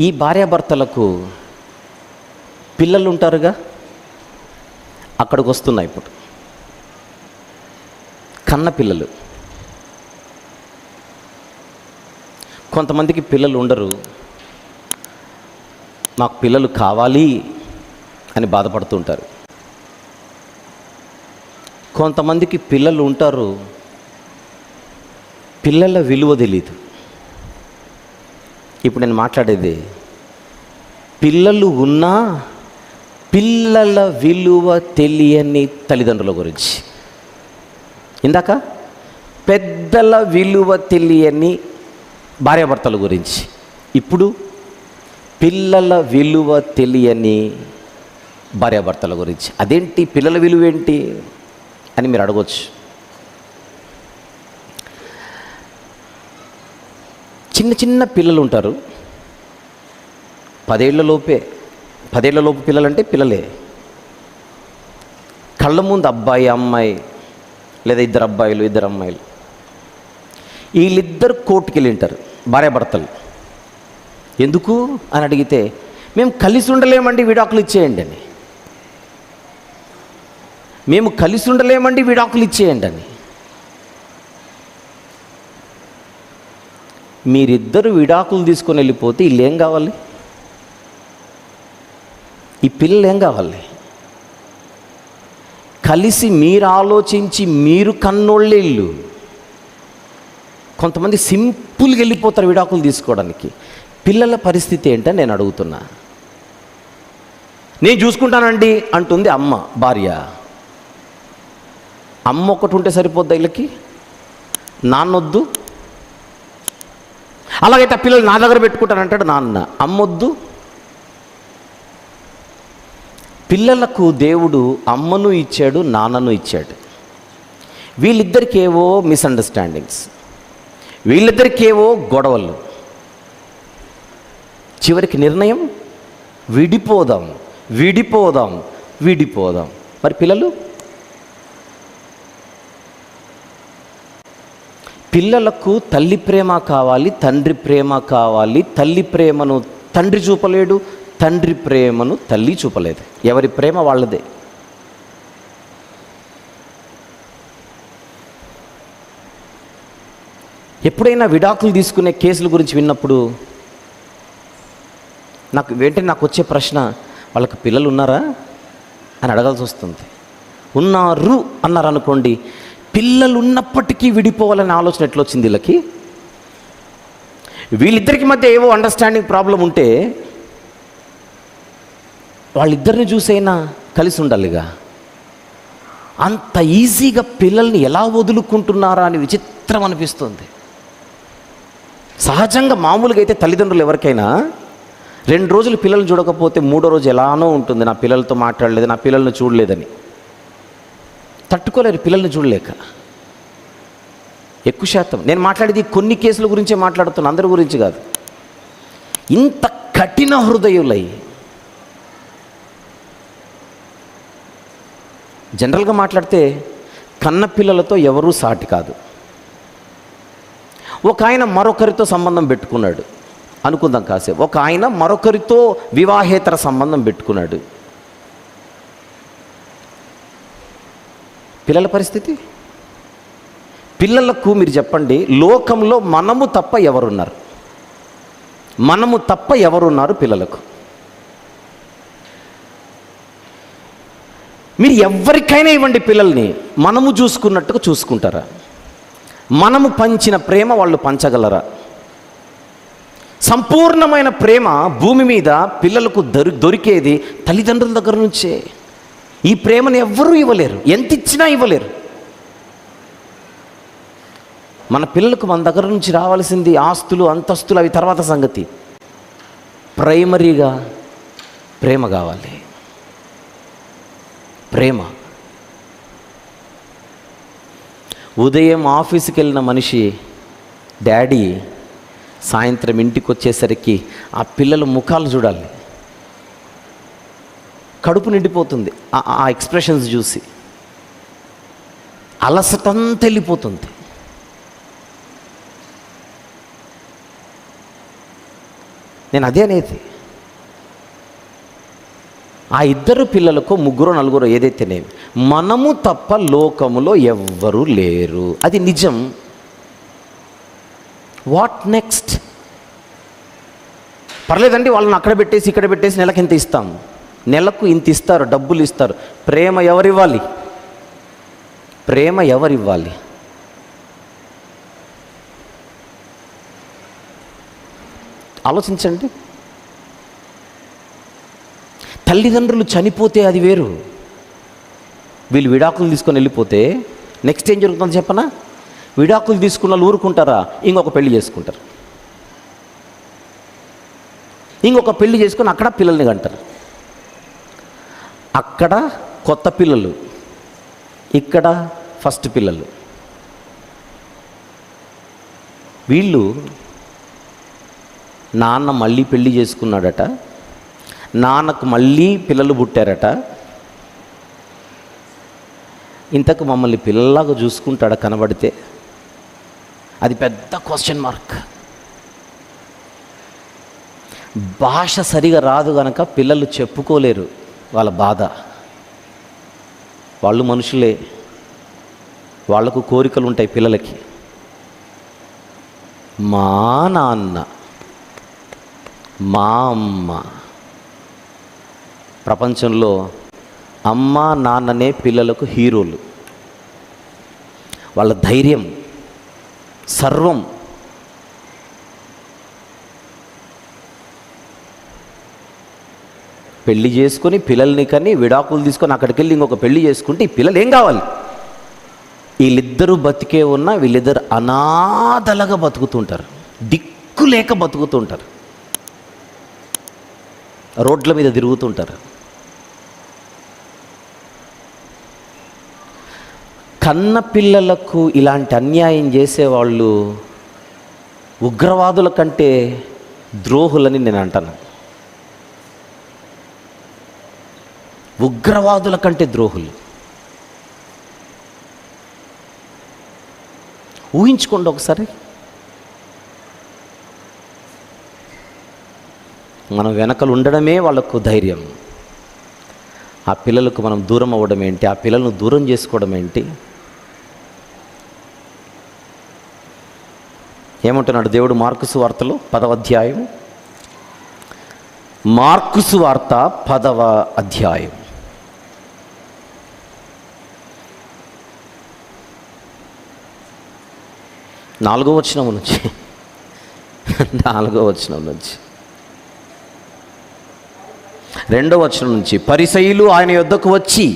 ఈ భార్యాభర్తలకు పిల్లలు ఉంటారుగా, అక్కడికి వస్తున్నాయి ఇప్పుడు కన్న పిల్లలు. కొంతమందికి పిల్లలు ఉండరు, మాకు పిల్లలు కావాలి అని బాధపడుతూ ఉంటారు. కొంతమందికి పిల్లలు ఉంటారు, పిల్లల విలువ తెలీదు. ఇప్పుడు నేను మాట్లాడేది పిల్లలు ఉన్నా పిల్లల విలువ తెలియని తల్లిదండ్రుల గురించి. ఇందాక పెద్దల విలువ తెలియని భార్యాభర్తల గురించి, ఇప్పుడు పిల్లల విలువ తెలియని భార్యాభర్తల గురించి. అదేంటి పిల్లల విలువ ఏంటి అని మీరు అడగవచ్చు. చిన్న చిన్న పిల్లలు ఉంటారు, 10 ఏళ్లలోపు పిల్లలంటే పిల్లలే. కళ్ళ ముందు అబ్బాయి అమ్మాయి, లేదా 2 అబ్బాయిలు 2 అమ్మాయిలు, వీళ్ళిద్దరు కోర్టుకి వెళ్ళి ఉంటారు భార్యాభర్తలు. ఎందుకు అని అడిగితే, మేము కలిసి ఉండలేమండి, విడాకులు ఇచ్చేయండి అని. మేము కలిసి ఉండలేమండి, విడాకులు ఇచ్చేయండి అని. మీరిద్దరు విడాకులు తీసుకొని వెళ్ళిపోతే వీళ్ళు ఏం కావాలి? ఈ పిల్లలు ఏం కావాలి? కలిసి మీరు ఆలోచించి మీరు కన్నోళ్ళే ఇల్లు. కొంతమంది సింపుల్గా వెళ్ళిపోతారు విడాకులు తీసుకోవడానికి. పిల్లల పరిస్థితి ఏంటని నేను అడుగుతున్నా. నేను చూసుకుంటానండి అంటుంది అమ్మ, భార్య. అమ్మ ఒకటి ఉంటే సరిపోద్దా వీళ్ళకి? నాన్నొద్దు. అలాగైతే ఆ పిల్లలు నా దగ్గర పెట్టుకుంటానంటాడు నాన్న. అమ్మొద్దు. పిల్లలకు దేవుడు అమ్మను ఇచ్చాడు, నాన్నను ఇచ్చాడు. వీళ్ళిద్దరికేవో మిస్అండర్స్టాండింగ్స్, వీళ్ళిద్దరికేవో గొడవలు. చివరికి నిర్ణయం విడిపోదాం విడిపోదాం విడిపోదాం. మరి పిల్లలకు తల్లి ప్రేమ కావాలి, తండ్రి ప్రేమ కావాలి. తల్లి ప్రేమను తండ్రి చూపలేడు, తండ్రి ప్రేమను తల్లి చూపలేదు. ఎవరి ప్రేమ వాళ్ళదే. ఎప్పుడైనా విడాకులు తీసుకునే కేసుల గురించి విన్నప్పుడు నాకు వచ్చే ప్రశ్న, వాళ్ళకి పిల్లలు ఉన్నారా అని అడగాల్సి వస్తుంది. ఉన్నారు అన్నారు అనుకోండి, పిల్లలు ఉన్నప్పటికీ విడిపోవాలనే ఆలోచన ఎట్లా వచ్చింది వీళ్ళకి? వీళ్ళిద్దరికి మధ్య ఏవో అండర్స్టాండింగ్ ప్రాబ్లం ఉంటే వాళ్ళిద్దరిని చూసైనా కలిసి ఉండాలిగా. అంత ఈజీగా పిల్లల్ని ఎలా వదులుకుంటున్నారా అని విచిత్రం అనిపిస్తుంది. సహజంగా మామూలుగా అయితే తల్లిదండ్రులు ఎవరికైనా 2 రోజులు పిల్లల్ని చూడకపోతే 3వ రోజు ఎలానో ఉంటుంది, నా పిల్లలతో మాట్లాడలేదు, నా పిల్లల్ని చూడలేదని. తట్టుకోలేరు పిల్లల్ని చూడలేక. ఎక్కువ శాతం నేను మాట్లాడేది కొన్ని కేసుల గురించే మాట్లాడుతున్నా, అందరి గురించి కాదు. ఇంత కఠిన హృదయులై జనరల్గా మాట్లాడితే కన్న పిల్లలతో ఎవరూ సాటి కాదు. ఒక ఆయన మరొకరితో సంబంధం పెట్టుకున్నాడు అనుకుందాం కాసేపు. ఒక ఆయన మరొకరితో వివాహేతర సంబంధం పెట్టుకున్నాడు. పిల్లల పరిస్థితి? పిల్లలకు మీరు చెప్పండి, లోకంలో మనము తప్ప ఎవరున్నారు? మనము తప్ప ఎవరున్నారు పిల్లలకు? మీరు ఎవరికైనా ఇవ్వండి పిల్లల్ని, మనము చూసుకున్నట్టుగా చూసుకుంటారా? మనము పంచిన ప్రేమ వాళ్ళు పంచగలరా? సంపూర్ణమైన ప్రేమ భూమి మీద పిల్లలకు దొరికేది తల్లిదండ్రుల దగ్గర నుంచే. ఈ ప్రేమను ఎవ్వరూ ఇవ్వలేరు, ఎంత ఇచ్చినా ఇవ్వలేరు. మన పిల్లలకు మన దగ్గర నుంచి రావాల్సింది ఆస్తులు, అంతస్తులు, అవి తర్వాత సంగతి. ప్రైమరీగా ప్రేమ కావాలి. ప్రేమ. ఉదయం ఆఫీస్కి వెళ్ళిన మనిషి డాడీ సాయంత్రం ఇంటికి వచ్చేసరికి ఆ పిల్లల ముఖాలు చూడాలి. కడుపు నిండిపోతుంది ఆ ఎక్స్ప్రెషన్స్ చూసి. అలసటంతా వెళ్ళిపోతుంది. నేను అదే అనేది. ఆ ఇద్దరు పిల్లలకు, ముగ్గురు నలుగురు ఏదైతేనేమి, మనము తప్ప లోకములో ఎవ్వరూ లేరు, అది నిజం. What next? పర్లేదండి, వాళ్ళని అక్కడ పెట్టేసి ఇక్కడ పెట్టేసి నెలకు ఇంత ఇస్తాం. నెలకు ఇంత ఇస్తారు, డబ్బులు ఇస్తారు. ప్రేమ ఎవరివ్వాలి? ప్రేమ ఎవరివ్వాలి? ఆలోచించండి. తల్లిదండ్రులు చనిపోతే అది వేరు. వీళ్ళు విడాకులు తీసుకొని వెళ్ళిపోతే నెక్స్ట్ ఏం జరుగుతుందో చెప్పనా? విడాకులు తీసుకున్న వాళ్ళు ఊరుకుంటారా? ఇంకొక పెళ్లి చేసుకుంటారు. ఇంకొక పెళ్లి చేసుకొని అక్కడ పిల్లల్ని కంటారు. అక్కడ కొత్త పిల్లలు, ఇక్కడ ఫస్ట్ పిల్లలు. వీళ్ళు నాన్న మళ్ళీ పెళ్లి చేసుకున్నాడట, నాన్నకు మళ్ళీ పిల్లలు పుట్టారట. ఇంతకు మమ్మల్ని పిల్లలాగా చూసుకుంటాడా కనబడితే? అది పెద్ద క్వశ్చన్ మార్క్. భాష సరిగా రాదు కనుక పిల్లలు చెప్పుకోలేరు వాళ్ళ బాధ. వాళ్ళు మనుషులే, వాళ్లకు కోరికలు ఉంటాయి పిల్లలకి. మా నాన్న, మా అమ్మ. ప్రపంచంలో అమ్మ నాన్ననే పిల్లలకు హీరోలు. వాళ్ళ ధైర్యం, సర్వం. పెళ్లి చేసుకొని పిల్లల్ని కని విడాకులు తీసుకొని అక్కడికి వెళ్ళి ఇంకొక పెళ్లి చేసుకుంటే ఈ పిల్లలు ఏం కావాలి? వీళ్ళిద్దరూ బతికే ఉన్నా వీళ్ళిద్దరు అనాథలుగా బతుకుతుంటారు, దిక్కు లేక బతుకుతుంటారు, రోడ్ల మీద తిరుగుతుంటారు. కన్న పిల్లలకు ఇలాంటి అన్యాయం చేసేవాళ్ళు ఉగ్రవాదుల కంటే ద్రోహులని నేను అంటాను. ఉగ్రవాదుల కంటే ద్రోహులు. ఊహించుకోండి ఒకసారి. మనం వెనకలు ఉండడమే వాళ్ళకు ధైర్యం. ఆ పిల్లలకు మనం దూరం అవ్వడం ఏంటి? ఆ పిల్లలను దూరం చేసుకోవడం ఏంటి? ఏమంటున్నాడు దేవుడు మార్కు సువార్తలో 10వ అధ్యాయం, మార్కు సువార్త 10వ అధ్యాయం 4వ వచనం నుంచి 4వ వచనం నుంచి 2వ వచనం నుంచి, పరిసయ్యులు ఆయన యొద్దకు వచ్చి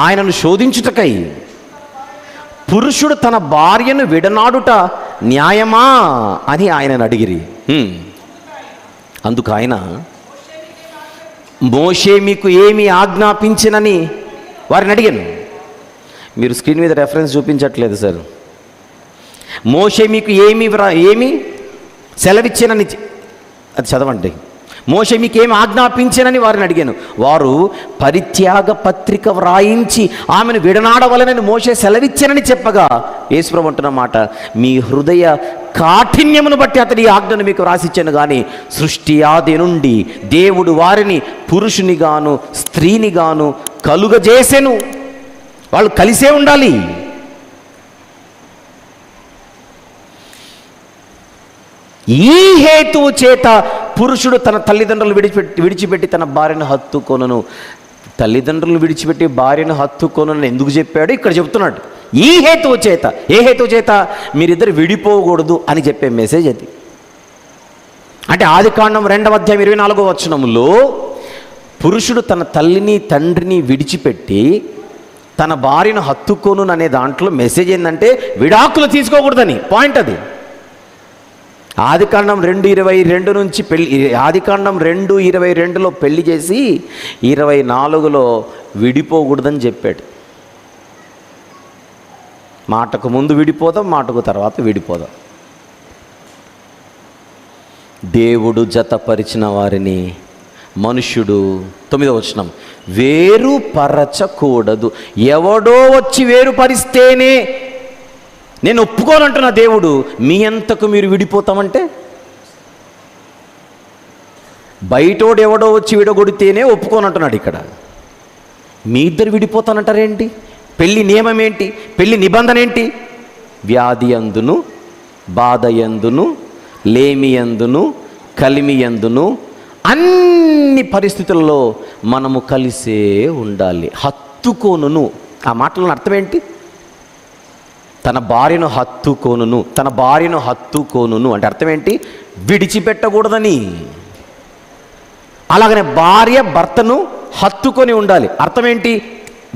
ఆయనను శోధించుటకై, పురుషుడు తన భార్యను విడనాడుట న్యాయమా అని ఆయనను అడిగిరి. అందుకు ఆయన, మోషే మీకు ఏమి ఆజ్ఞాపించినని వారిని అడిగాను. మీరు స్క్రీన్ మీద రెఫరెన్స్ చూపించట్లేదు సార్. మోషే మీకు ఏమి సెలవిచ్చానని అది చదవండి. మోషే మీకు ఏమి ఆజ్ఞాపించానని వారిని అడిగాను. వారు పరిత్యాగ పత్రిక వ్రాయించి ఆమెను విడనాడవలనని మోషే సెలవిచ్చానని చెప్పగా, యేసుప్రభు అంటున్న మాట, మీ హృదయ కాఠిన్యమును బట్టి అతడి ఆజ్ఞను మీకు రాసిచ్చాను కానీ సృష్టి ఆది నుండి దేవుడు వారిని పురుషునిగాను స్త్రీనిగాను కలుగజేసెను. వాళ్ళు కలిసే ఉండాలి. ఈ హేతువు చేత పురుషుడు తన తల్లిదండ్రులు విడిచిపెట్టి తన భార్యను హత్తుకొనును. తల్లిదండ్రులను విడిచిపెట్టి భార్యను హత్తుకొనును ఎందుకు చెప్పాడు? ఇక్కడ చెప్తున్నాడు. ఈ హేతువు చేత. ఏ హేతువు చేత? మీరిద్దరు విడిపోకూడదు అని చెప్పే మెసేజ్ అది. అంటే ఆదికాండం 2వ అధ్యాయం 24వ వచనంలో పురుషుడు తన తల్లిని తండ్రిని విడిచిపెట్టి తన భార్యను హత్తుకొను అనే దాంట్లో మెసేజ్ ఏంటంటే విడాకులు తీసుకోకూడదని పాయింట్ అది. ఆదికాండం 2:22 నుంచి ఆదికాండం 2:22లో పెళ్లి చేసి 24లో విడిపోకూడదని చెప్పాడు. మాటకు ముందు విడిపోదాం, మాటకు తర్వాత విడిపోదాం. దేవుడు జతపరిచిన వారిని మనుష్యుడు, 9వ వచనం, వేరుపరచకూడదు. ఎవడో వచ్చి వేరుపరిస్తేనే నేను ఒప్పుకోనంటున్నా దేవుడు. మీ అంతకు మీరు విడిపోతామంటే బయటోడు ఎవడో వచ్చి విడగొడితేనే ఒప్పుకోనంటున్నాడు. ఇక్కడ మీ ఇద్దరు విడిపోతానంటారేంటి? పెళ్లి నియమం ఏంటి? పెళ్లి నిబంధన ఏంటి? వ్యాధి అందును, బాధ ఎందును, లేమి ఎందును, కలిమి ఎందును, అన్ని పరిస్థితుల్లో మనము కలిసే ఉండాలి. హత్తుకోనును, ఆ మాటలను అర్థం ఏంటి? తన భార్యను హత్తుకోనును అంటే అర్థం ఏంటి? విడిచిపెట్టకూడదని. అలాగనే భార్య భర్తను హత్తుకొని ఉండాలి. అర్థం ఏంటి?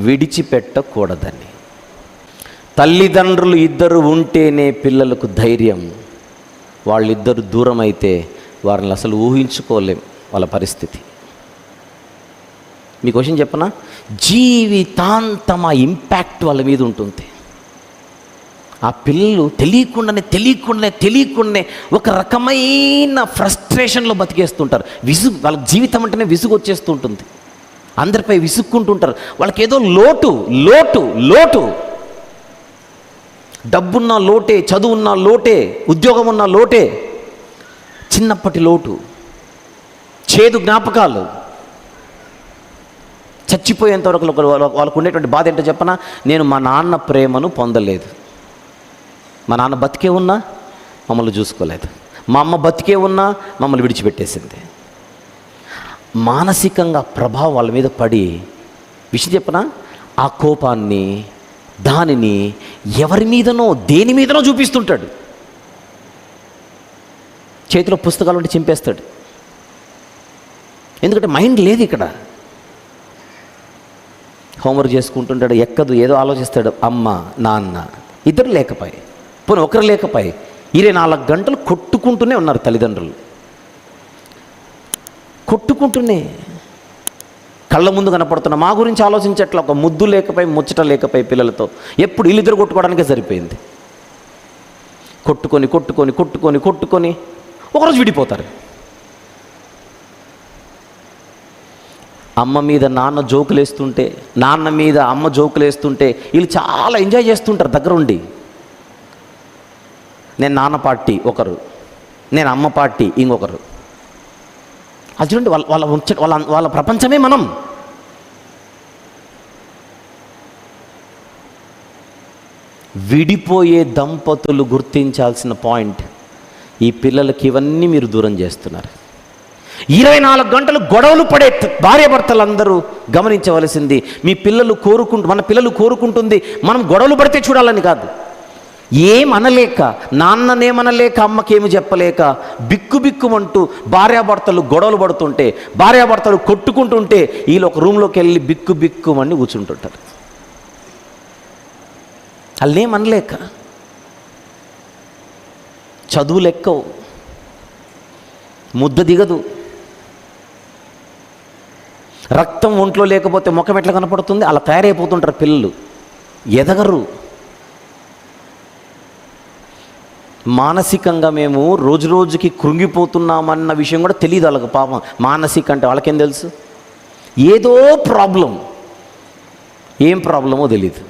విడిచిపెట్టకూడదని. తల్లిదండ్రులు ఇద్దరు ఉంటేనే పిల్లలకు ధైర్యం. వాళ్ళిద్దరు దూరం అయితే వారిని అసలు ఊహించుకోలేం వాళ్ళ పరిస్థితి. మీకు క్వశ్చన్ చెప్పనా? జీవితాంతం ఆ ఇంపాక్ట్ వాళ్ళ మీద ఉంటుంది. ఆ పిల్లలు తెలియకుండానే ఒక రకమైన ఫ్రస్ట్రేషన్లో బతికేస్తుంటారు. వాళ్ళ జీవితం అంటేనే విసుగు వచ్చేస్తూ ఉంటుంది. అందరిపై విసుక్కుంటుంటారు. వాళ్ళకి ఏదో లోటు. డబ్బున్న లోటే, చదువున్న లోటే, ఉద్యోగం ఉన్న లోటే, చిన్నప్పటి లోటు, చేదు జ్ఞాపకాలు. చచ్చిపోయేంతవరకు వాళ్ళకు ఉండేటువంటి బాధ ఏంటో చెప్పనా? నేను మా నాన్న ప్రేమను పొందలేదు. మా నాన్న బతికే ఉన్నా మమ్మల్ని చూసుకోలేదు. మా అమ్మ బతికే ఉన్నా మమ్మల్ని విడిచిపెట్టేసింది. మానసికంగా ప్రభావం వాళ్ళ మీద పడి, విషయం చెప్పనా, ఆ కోపాన్ని దానిని ఎవరి మీదనో దేని మీదనో చూపిస్తుంటాడు. చేతిలో పుస్తకాలు ఉంటే చింపేస్తాడు. ఎందుకంటే మైండ్ లేదు ఇక్కడ. హోంవర్క్ చేసుకుంటుంటాడు, ఎక్కదు, ఏదో ఆలోచిస్తాడు. అమ్మ నాన్న ఇద్దరు లేకపోయి, పోనీ ఒకరు లేకపోయి 24 గంటలు కొట్టుకుంటూనే ఉన్నారు తల్లిదండ్రులు. కొట్టుకుంటూనే కళ్ళ ముందు కనపడుతున్న మా గురించి ఆలోచించట్ల. ఒక ముద్దు లేకపోయి, ముచ్చట లేకపోయి పిల్లలతో ఎప్పుడు వీళ్ళిద్దరు కొట్టుకోవడానికే సరిపోయింది. కొట్టుకొని ఒకరోజు విడిపోతారు. అమ్మ మీద నాన్న జోకులు వేస్తుంటే, నాన్న మీద అమ్మ జోకులు వేస్తుంటే వీళ్ళు చాలా ఎంజాయ్ చేస్తుంటారు దగ్గర ఉండి. నేను నాన్న పార్టీ ఒకరు, నేను అమ్మ పార్టీ ఇంకొకరు. అది చూడండి, వాళ్ళ ప్రపంచమే మనం. విడిపోయే దంపతులు గుర్తించాల్సిన పాయింట్, ఈ పిల్లలకి ఇవన్నీ మీరు దూరం చేస్తున్నారు. 24 గంటలు గొడవలు పడే భార్యాభర్తలందరూ గమనించవలసింది, మన పిల్లలు కోరుకుంటుంది మనం గొడవలు పడితే చూడాలని కాదు. ఏమనలేక, నాన్ననేమనలేక, అమ్మకేమి చెప్పలేక బిక్కుమంటూ భార్యాభర్తలు గొడవలు పడుతుంటే, భార్యాభర్తలు కొట్టుకుంటుంటే వీళ్ళు ఒక రూమ్లోకి వెళ్ళి బిక్కుమని కూర్చుంటుంటారు. వాళ్ళేమనలేక. చదువులు ఎక్కవు, ముద్ద దిగదు, రక్తం ఒంట్లో లేకపోతే ముఖం ఎట్లా కనపడుతుంది? అలా తయారైపోతుంటారు పిల్లలు, ఎదగరు. మానసికంగా మేము రోజుకి కృంగిపోతున్నామన్న విషయం కూడా తెలియదు వాళ్ళకి. పాపం మానసిక అంటే వాళ్ళకేం తెలుసు? ఏదో ప్రాబ్లం, ఏం ప్రాబ్లమో తెలియదు.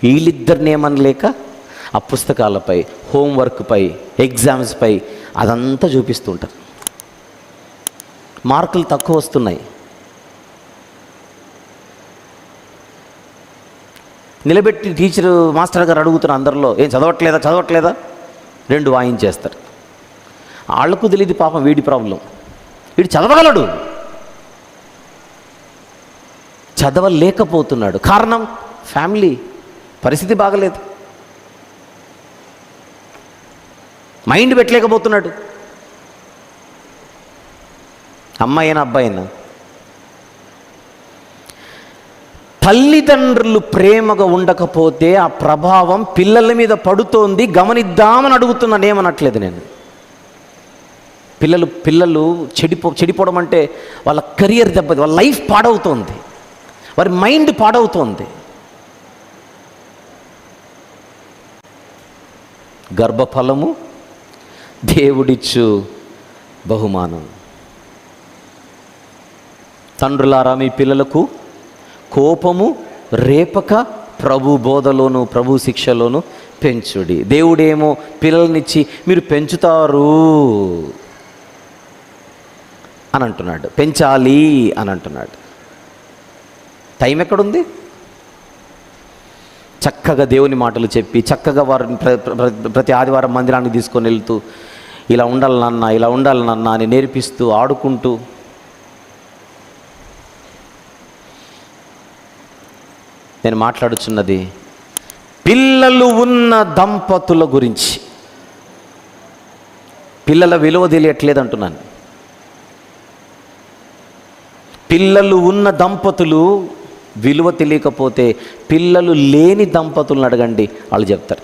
వీళ్ళిద్దరిని ఏమనలేక ఆ పుస్తకాలపై, హోంవర్క్పై, ఎగ్జామ్స్పై అదంతా చూపిస్తుంటారు. మార్కులు తక్కువ వస్తున్నాయి, నిలబెట్టి టీచరు మాస్టర్ గారు అడుగుతున్న అందరిలో, ఏం చదవట్లేదా 2 వాయించేస్తారు. వాళ్లకు తెలియదు పాపం వీడి ప్రాబ్లం. వీడు చదవగలడు, చదవలేకపోతున్నాడు. కారణం ఫ్యామిలీ పరిస్థితి బాగలేదు, మైండ్ పెట్టలేకపోతున్నాడు. అమ్మాయినా అబ్బాయినా. తల్లిదండ్రులు ప్రేమగా ఉండకపోతే ఆ ప్రభావం పిల్లల మీద పడుతోంది, గమనిద్దామని అడుగుతున్నాను, ఏమనట్లేదు నేను. పిల్లలు చెడిపోవడం అంటే వాళ్ళ కెరియర్ దెబ్బతి, వాళ్ళ లైఫ్ పాడవుతోంది, వారి మైండ్ పాడవుతోంది. గర్భఫలము దేవుడిచ్చు బహుమానం. తండ్రులారా, మీ పిల్లలకు కోపము రేపక ప్రభు బోధలోను ప్రభు శిక్షలోను పెంచుడి. దేవుడేమో పిల్లల్నిచ్చి మీరు పెంచుతారు అని అంటున్నాడు, పెంచాలి అని అంటున్నాడు. టైం ఎక్కడుంది? చక్కగా దేవుని మాటలు చెప్పి చక్కగా వారిని ప్రతి ఆదివారం మందిరానికి తీసుకొని వెళ్తూ ఇలా ఉండాలి నాన్న, ఇలా ఉండాలి నాన్న అని నేర్పిస్తూ ఆడుకుంటూ, నేను మాట్లాడుచున్నది పిల్లలు ఉన్న దంపతుల గురించి. పిల్లల విలువ తెలియట్లేదు అంటున్నాను. పిల్లలు ఉన్న దంపతులు విలువ తెలియకపోతే పిల్లలు లేని దంపతులను అడగండి, వాళ్ళు చెప్తారు.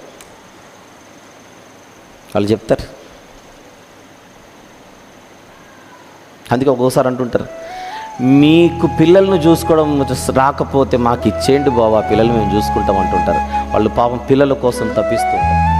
అందుకే ఒక్కోసారి అంటుంటారు, మీకు పిల్లలను చూసుకోవడం రాకపోతే మాకు ఇచ్చేయండి బావా, పిల్లలు మేము చూసుకుంటాం అంటుంటారు. వాళ్ళు పాపం పిల్లల కోసం తప్పిస్తూ ఉంటారు.